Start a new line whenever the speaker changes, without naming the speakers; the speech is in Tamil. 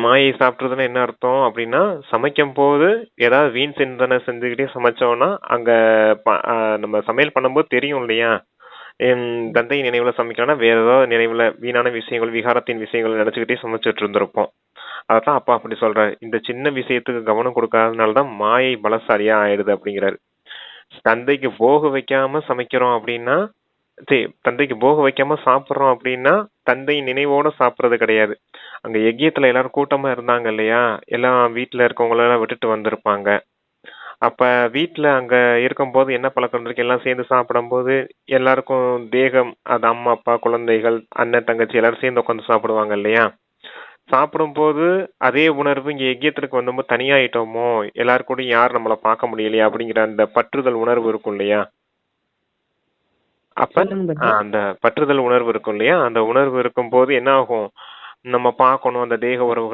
மாயை சாப்பிட்றதுன்னா என்ன அர்த்தம் அப்படின்னா, சமைக்கும்போது ஏதாவது வீண் சிந்தனை செஞ்சுக்கிட்டே சமைச்சோம்னா, அங்க நம்ம சமையல் பண்ணும்போது தெரியும் இல்லையா? என் தந்தை நினைவுல சமைக்கிறோம்னா, வேற ஏதாவது நினைவுல வீணான விஷயங்கள், விகாரத்தின் விஷயங்கள் நெனச்சுக்கிட்டே சமைச்சுட்டு இருந்திருப்போம். அதத்தான் அப்பா அப்படி சொல்றாரு. இந்த சின்ன விஷயத்துக்கு கவனம் குடுக்காதனால தான் மாயை பலசாலியா ஆயிடுது அப்படிங்கிறாரு. தந்தைக்கு போக வைக்காம சமைக்கிறோம் அப்படின்னா, தந்தைக்கு போக வைக்காம சாப்பிடுறோம் அப்படின்னா, தந்தை நினைவோட சாப்பிடுறது கிடையாது. அங்க யக்கியத்துல எல்லாரும் கூட்டமா இருந்தாங்க இல்லையா? எல்லாம் வீட்ல இருக்கவங்களலாம் விட்டுட்டு வந்திருப்பாங்க. அப்ப வீட்ல அங்க இருக்கும்போது என்ன பழக்கம் இருக்கு? எல்லாம் சேர்ந்து சாப்பிடும்போது, எல்லாருக்கும் தேகம் அது அம்மா, அப்பா, குழந்தைகள், அண்ணன், தங்கச்சி எல்லாரும் சேர்ந்து உட்காந்து சாப்பிடுவாங்க இல்லையா? சாப்பிடும்போது அதே உணர்வு இங்க யக்கியத்திற்கு வந்தம்போது தனியாயிட்டோமோ! எல்லார் கூடயும் யாரும் நம்மள பார்க்க முடியலையா? அப்படிங்கிற அந்த பற்றுதல் உணர்வு இருக்கும் இல்லையா? அப்ப
சொல்லுங்க தம்பி.
அந்த பற்றுதல் உணர்வு இருக்கும் இல்லையா? அந்த உணர்வு இருக்கும்போது என்ன ஆகும்? நம்ம பார்க்கணும் அந்த தேக உறவுகள்